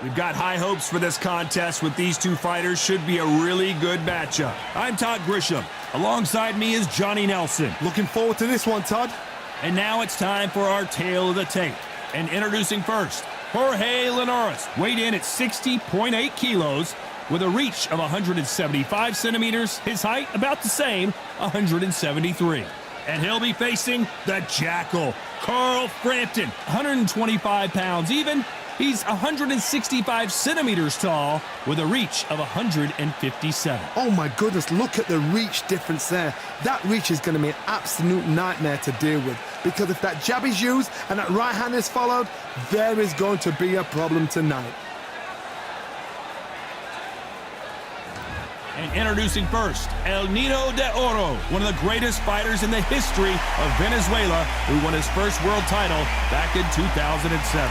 We've got high hopes for this contest with these two fighters. Should be a really good matchup. I'm Todd Grisham. Alongside me is Johnny Nelson. Looking forward to this one, Todd. And now it's time for our tale of the tape. And introducing first, Jorge Linares, weighed in at 60.8 kilos with a reach of 175 centimeters. His height about the same, 173. And he'll be facing the Jackal, Carl Frampton, 125 pounds even. He's 165 centimeters tall with a reach of 157. Oh my goodness, look at the reach difference there. That reach is going to be an absolute nightmare to deal with, because if that jab is used and that right hand is followed, there is going to be a problem tonight. And introducing first, El Niño de Oro, one of the greatest fighters in the history of Venezuela, who won his first world title back in 2007.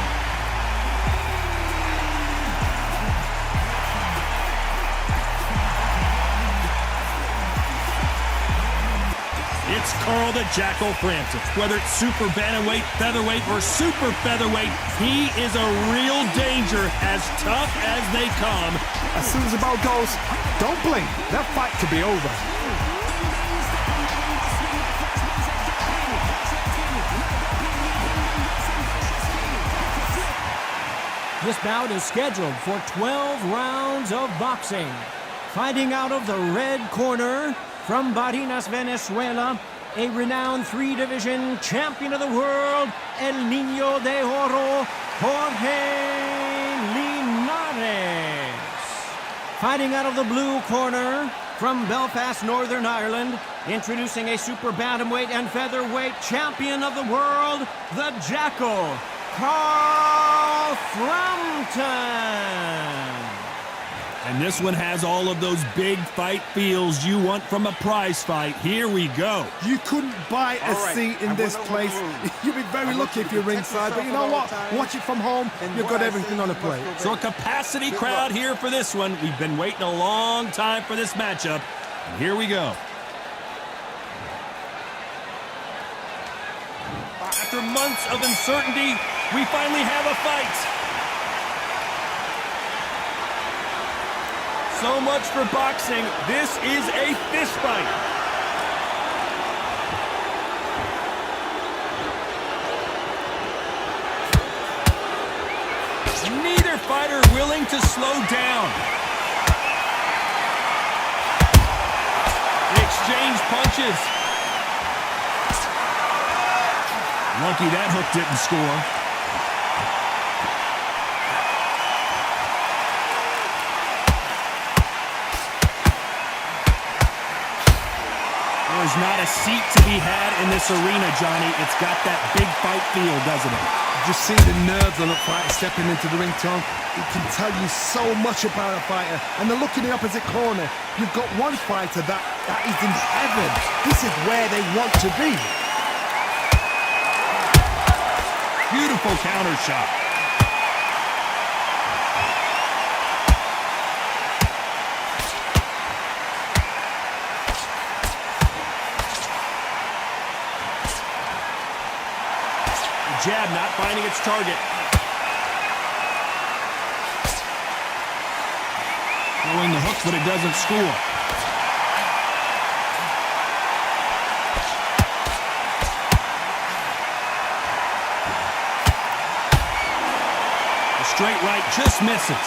It's Carl the Jackal Frampton. Whether it's super bantamweight, featherweight, or super featherweight, he is a real danger, as tough as they come. As soon as the ball goes, don't blink. That fight could be over. This bout is scheduled for 12 rounds of boxing. Fighting out of the red corner, from Barinas, Venezuela, a renowned three-division champion of the world, El Niño de Oro, Jorge Linares. Fighting out of the blue corner, from Belfast, Northern Ireland, introducing a super bantamweight and featherweight champion of the world, the Jackal, Carl Frampton. And this one has all of those big fight feels you want from a prize fight. Here we go. You couldn't buy a seat in this place. You'd be very lucky if you're ringside, but you know what? Watch it from home. You've got everything on a plate. So a capacity crowd here for this one. We've been waiting a long time for this matchup. And here we go. After months of uncertainty, we finally have a fight. So much for boxing. This is a fist fight. Neither fighter willing to slow down. They exchange punches. Lucky that hook didn't score. There's not a seat to be had in this arena, Johnny. It's got that big fight feel, doesn't it? Just see the nerves on a fighter stepping into the ring, Tom. It can tell you so much about a fighter. And the look in the opposite corner, you've got one fighter that is in heaven. This is where they want to be. Beautiful counter shot. Jab not finding its target. Throwing the hook, but it doesn't score. The straight right just misses.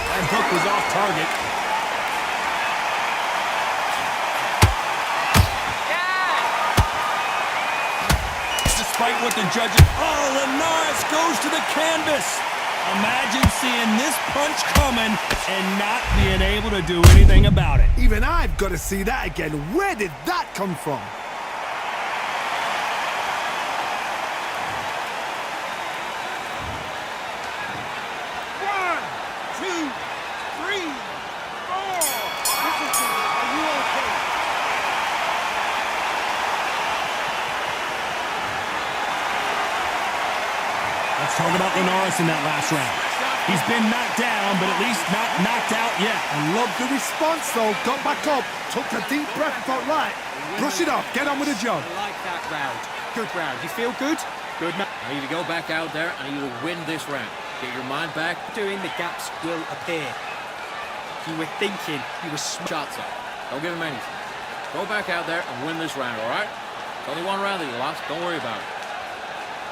That hook was off target. Despite what the judges... Oh, Linares goes to the canvas. Imagine seeing this punch coming and not being able to do anything about it. Even I've got to see that again. Where did that come from? Let's talk about Linares in that last round. He's been knocked down, but at least not knocked out yet. I love the response, though. Got back up, took a deep breath and thought, right, brush it off, get on with the job. I like that round. Good round. You feel good? Good. I need to go back out there. I need you to win this round. Get your mind back. Doing the gaps will appear. You were thinking, you were shots up. Don't give him anything. Go back out there and win this round, all right? It's only one round that you lost. Don't worry about it.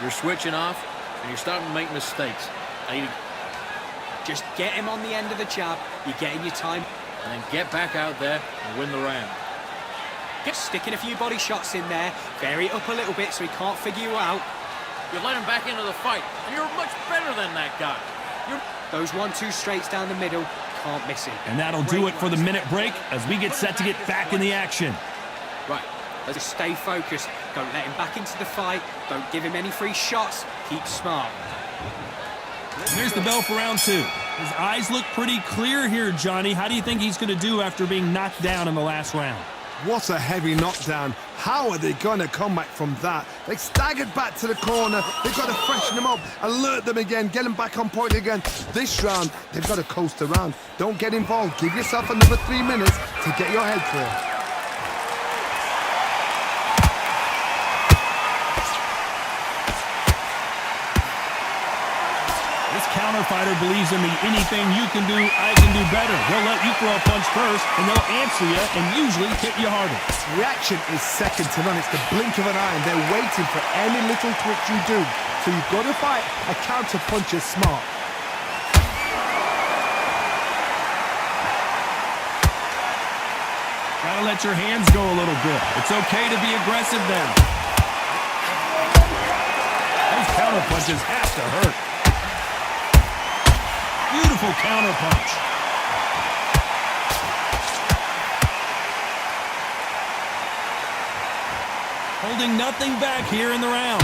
You're switching off, and you're starting to make mistakes. I need to just get him on the end of the jab. You're getting your time. And then get back out there and win the round. Just sticking a few body shots in there. Vary it up a little bit so he can't figure you out. You let him back into the fight, and you're much better than that guy. Those 1-2 straights down the middle, can't miss him. And that'll do it for the minute break as we get set to get back in the action. Right, let's just stay focused. Don't let him back into the fight. Don't give him any free shots. Keep smart. Here's the bell for round 2. His eyes look pretty clear here, Johnny. How do you think he's going to do after being knocked down in the last round? What a heavy knockdown. How are they going to come back from that? They staggered back to the corner. They've got to freshen them up, alert them again, get them back on point again. This round, they've got to coast around. Don't get involved. Give yourself another 3 minutes to get your head clear. Counter fighter believes in the anything you can do, I can do better. They'll let you throw a punch first, and they'll answer you and usually hit you harder. Reaction is second to none. It's the blink of an eye, and they're waiting for any little twitch you do. So you've got to fight a counter puncher smart. Gotta let your hands go a little bit. It's okay to be aggressive then. Those counter punches have to hurt. Beautiful counter punch. Holding nothing back here in the round.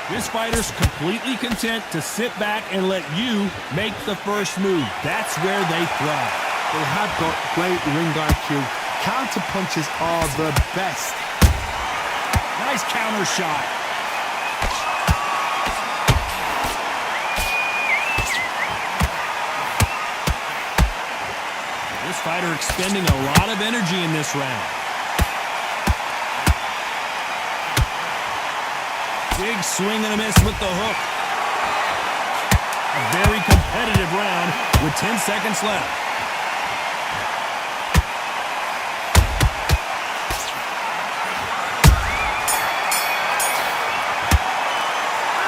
This fighter's completely content to sit back and let you make the first move. That's where they thrive. They have got great ring IQ. Counter punches are the best. Nice counter shot. This fighter expending a lot of energy in this round. Big swing and a miss with the hook. A very competitive round with 10 seconds left.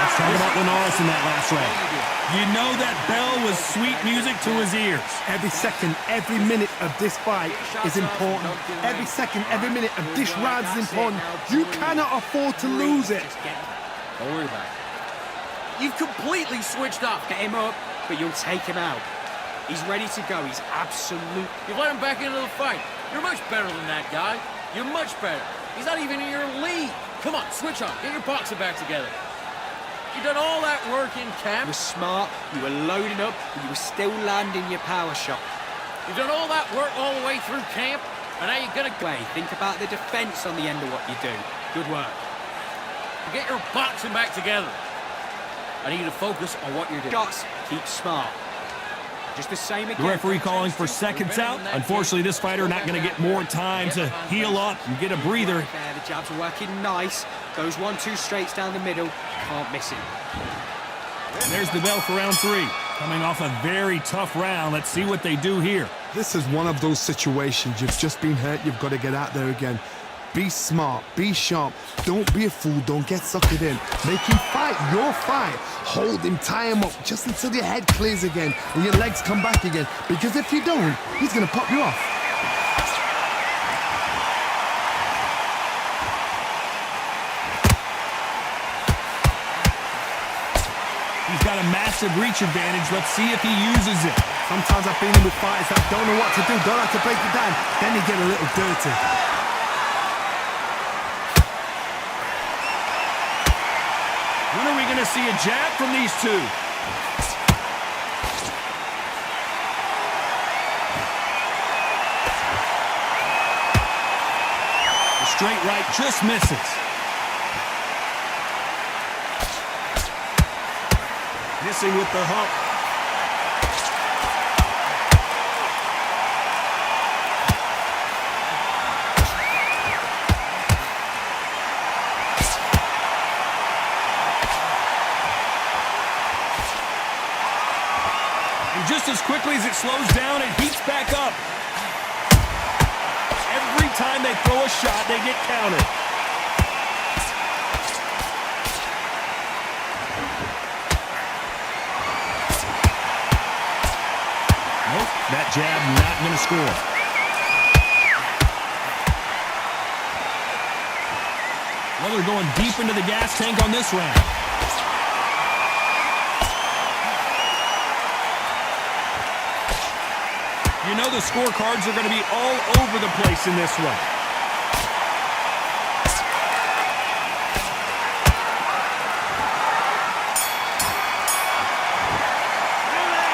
Let's talk about Linares in that last round. You know that bell was sweet music to his ears. Every second, every minute of this fight is important. Every second, every minute of this round is important. You cannot afford to lose it. Don't worry about it. You've completely switched off. Get him up, but you'll take him out. He's ready to go. He's absolute. You let him back into the fight. You're much better than that guy. You're much better. He's not even in your league. Come on, switch on. Get your boxing back together. You've done all that work in camp. You were smart, you were loading up, but you were still landing your power shot. You've done all that work all the way through camp, and now you're gonna go. Think about the defense on the end of what you do. Good work. Get your boxing back together. I need you to focus on what you're doing. Shots, keep smart. Just the same again. The referee calling for seconds out. Unfortunately, this fighter not going to get more time to heal up and get a breather. The jabs are working nice. Those 1-2 straights down the middle. Can't miss it. And there's the bell for round 3. Coming off a very tough round. Let's see what they do here. This is one of those situations. You've just been hurt. You've got to get out there again. Be smart. Be sharp. Don't be a fool. Don't get suckered in. Make him fight your fight. Hold him. Tie him up just until your head clears again and your legs come back again. Because if you don't, he's going to pop you off. He's got a massive reach advantage. Let's see if he uses it. Sometimes I've been in with fighters that don't know what to do, don't have to break it down. Then you get a little dirty. When are we going to see a jab from these two? The straight right just misses. Missing with the hook. quickly as it slows down and heats back up. Every time they throw a shot, they get countered. Nope, that jab not going to score. Well, they're going deep into the gas tank on this round. You know the scorecards are going to be all over the place in this one.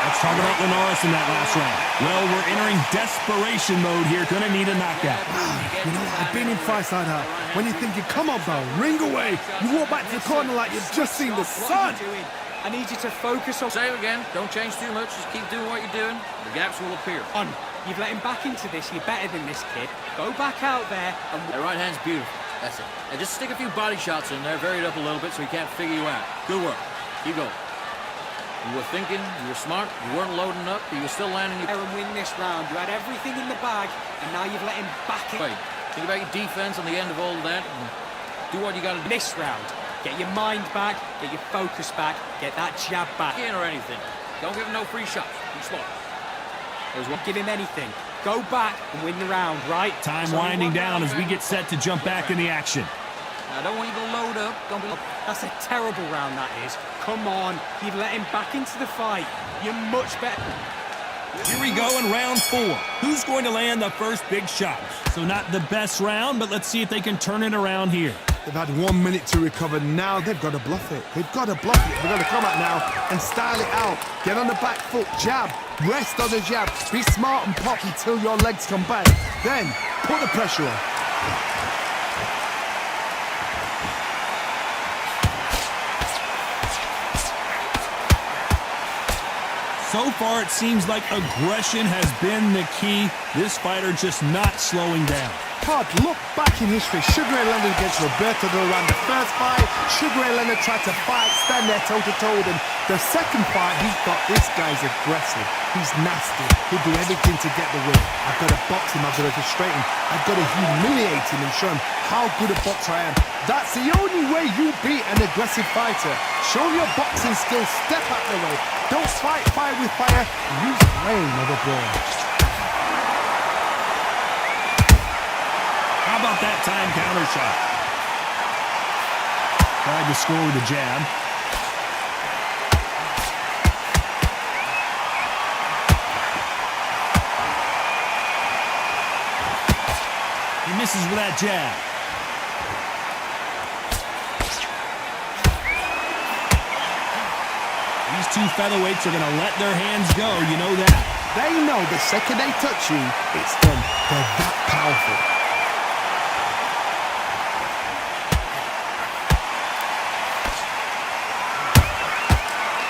Let's talk about Linares in that last round. Well, we're entering desperation mode here. Going to need a knockout. You know, I've been in fights like that. When you're thinking, come on, Bout, ring away. You walk back to the corner like you've just seen the sun. I need you to focus on... Say it again. Don't change too much. Just keep doing what you're doing. The gaps will appear. You've let him back into this. You're better than this kid. Go back out there and... That right hand's beautiful. That's it. And just stick a few body shots in there, vary it up a little bit so he can't figure you out. Good work. Keep going. You were thinking, you were smart, you weren't loading up, but you were still landing your... And win this round. You had everything in the bag, and now you've let him back in. Wait, think about your defense on the end of all of that, and do what you got to do. This round, get your mind back, get your focus back, get that jab back. In or anything. Don't give him no free shots. Be smart. There's one. Give him anything. Go back and win the round, right? Time winding down as we get set to jump back in the action. I don't want you to load up. Don't be... That's a terrible round, that is. Come on. You've let him back into the fight. You're much better. Here we go in round 4. Who's going to land the first big shot? So not the best round, but let's see if they can turn it around here. They've had 1 minute to recover. Now they've got to bluff it. They've got to bluff it. They've got to come out now and style it out. Get on the back foot, jab, rest on the jab. Be smart and pop until your legs come back. Then put the pressure on. So far, it seems like aggression has been the key. This fighter just not slowing down. Todd, look back in history. Sugar Ray Leonard against Roberto Duran. The first fight, Sugar Ray Leonard tried to fight, stand there toe-to-toe with him. The second fight, he thought, this guy's aggressive. He's nasty. He'll do everything to get the win. I've got to box him. I've got to frustrate him. I've got to humiliate him and show him how good a boxer I am. That's the only way you beat an aggressive fighter. Show your boxing skills. Step out the way. Don't fight fire with fire. Use flame over bronze. How about that time counter shot? Tried to score with a jab. He misses with that jab. These two featherweights are going to let their hands go, you know that. They know the second they touch you, it's done. They're that powerful.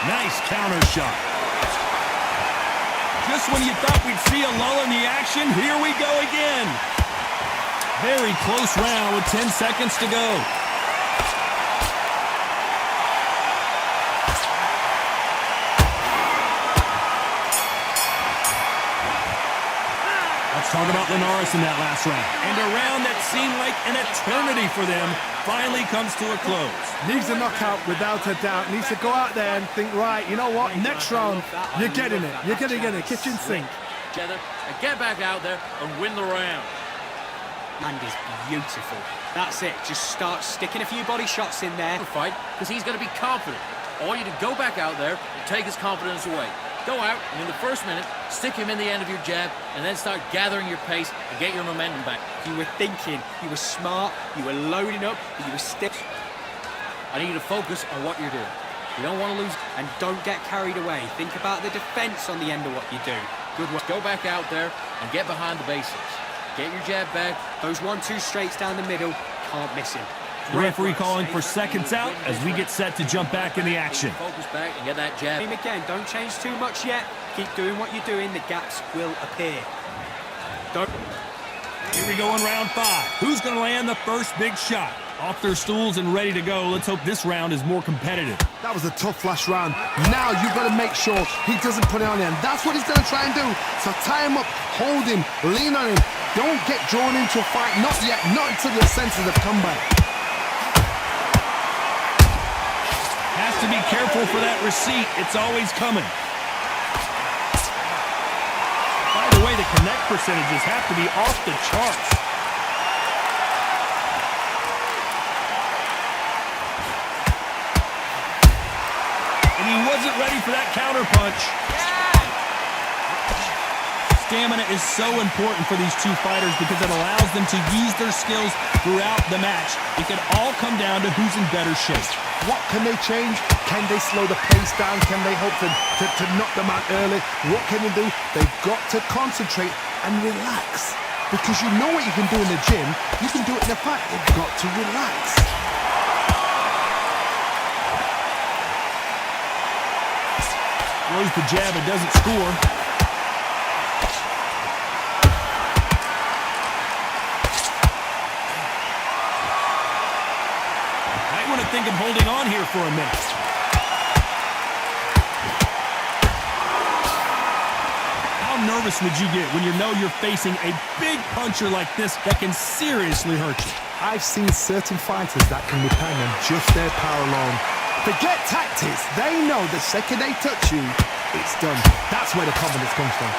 Nice counter shot. Just when you thought we'd see a lull in the action, here we go again. Very close round with 10 seconds to go. Let's talk about Linares in that last round. And a round that seemed like an eternity for them finally comes to a close. Needs a knockout without a doubt. Needs to go out there and think, right, you know what, next round, you're getting it. You're going to get a kitchen sink. Together and get back out there and win the round. And is beautiful. That's it. Just start sticking a few body shots in there. Fight, because he's going to be confident. I want you to go back out there and take his confidence away. Go out, and in the first minute, stick him in the end of your jab, and then start gathering your pace and get your momentum back. You were thinking, you were smart, you were loading up, but you were stiff. I need you to focus on what you're doing. You don't want to lose. And don't get carried away. Think about the defense on the end of what you do. Good work. Go back out there and get behind the basics. Get your jab back. Those 1-2 straights down the middle, can't miss him. The referee calling for seconds out as we get set to jump back in the action. Focus back and get that jab. Him again, don't change too much yet. Keep doing what you're doing, the gaps will appear. Don't. Here we go in round 5. Who's going to land the first big shot? Off their stools and ready to go. Let's hope this round is more competitive. That was a tough last round. Now you've got to make sure he doesn't put it on him. That's what he's going to try and do. So tie him up, hold him, lean on him. Don't get drawn into a fight. Not yet. Not until your senses have come back. Has to be careful for that receipt. It's always coming. By the way, the connect percentages have to be off the charts. And he wasn't ready for that counter punch. Stamina is so important for these two fighters because it allows them to use their skills throughout the match. It can all come down to who's in better shape. What can they change? Can they slow the pace down? Can they hope to knock them out early? What can they do? They've got to concentrate and relax. Because you know what you can do in the gym, you can do it in a fight. They've got to relax. Throws the jab and doesn't score. Might want to think of holding on here for a minute. How nervous would you get when you know you're facing a big puncher like this that can seriously hurt you? I've seen certain fighters that can repel them just their power alone. Forget tactics. They know the second they touch you, it's done. That's where the confidence comes from.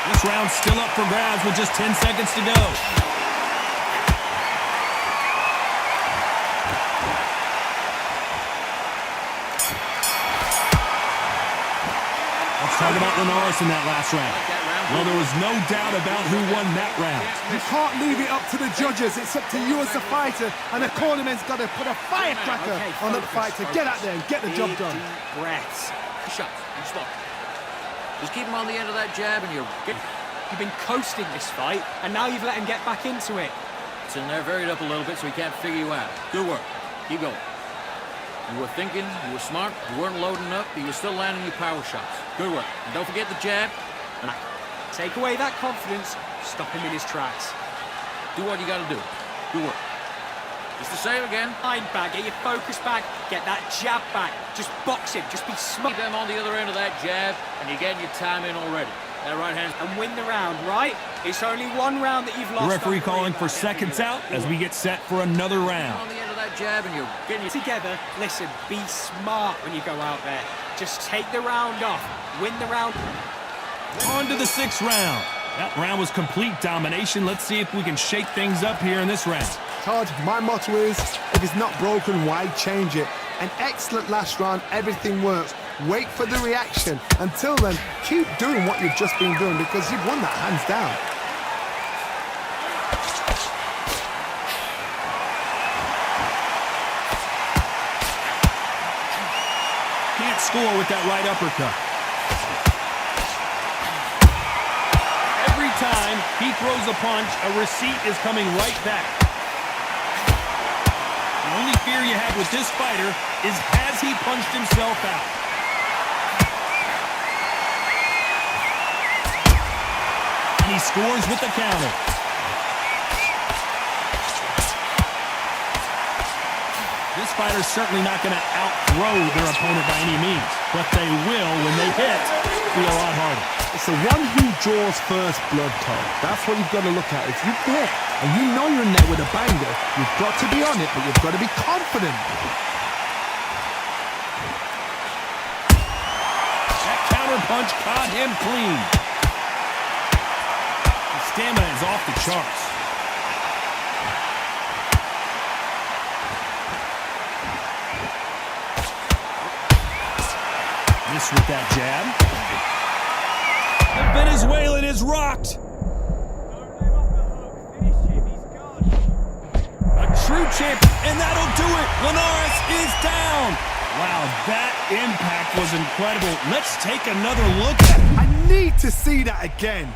This round's still up for grabs with just 10 seconds to go. Let's talk about Linares in that last round. Well, there was no doubt about who won that round. You can't leave it up to the judges. It's up to you as the fighter, and the cornerman's got to put a firecracker on that fight to get out there and get the job done. Deep breaths. Shut. You stop. Just keep him on the end of that jab and you're good. You've been coasting this fight, and now you've let him get back into it. It's in there, varied up a little bit so he can't figure you out. Good work. Keep going. You were thinking, you were smart, you weren't loading up, but you were still landing your power shots. Good work. And don't forget the jab. And Take away that confidence, stop him in his tracks. do what you got to do. Good work. Just the same again. Mind back, get your focus back, get that jab back. Just box him, just be smart. Keep them on the other end of that jab, and you're getting your time in already. That right hand. And win the round, right? It's only one round that you've The lost. referee calling for seconds out as we get set for another round. On the end of that jab, and you're getting your... Together, listen, be smart when you go out there. Just take the round off, win the round. On to the sixth round. That round was complete domination. Let's see if we can shake things up here in this round. Todd, my motto is, if it's not broken, why change it? An excellent last round, everything works. Wait for the reaction. Until then, keep doing what you've just been doing because you've won that hands down. Can't score with that right uppercut. Every time he throws a punch, a receipt is coming right back. The only fear you have with this fighter is has he punched himself out? And he scores with the counter. This fighter's certainly not going to outthrow their opponent by any means, but they will, when they hit, be a lot harder. It's the one who draws first blood, Todd. That's what you've got to look at. If you hit and you know you're in there with a banger, you've got to be on it, but you've got to be confident. That counter punch caught him clean. His stamina is off the charts. Miss with that jab. The Venezuelan is rocked. A true champion, and that'll do it. Linares is down. Wow, that impact was incredible. Let's take another look at it. I need to see that again.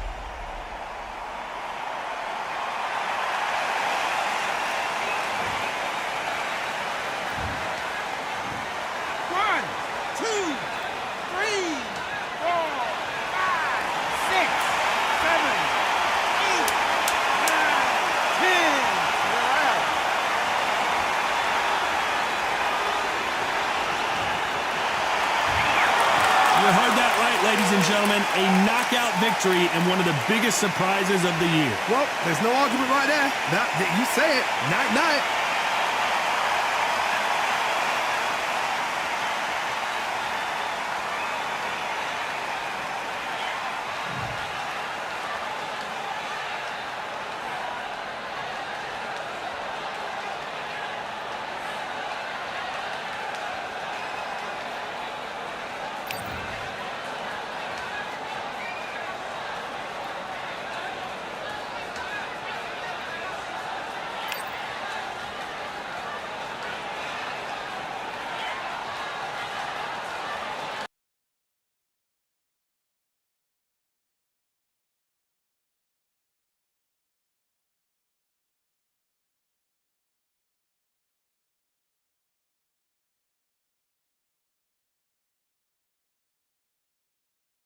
You heard that right, ladies and gentlemen. A knockout victory and one of the biggest surprises of the year. Well, there's no argument right there. You say it. Night-night.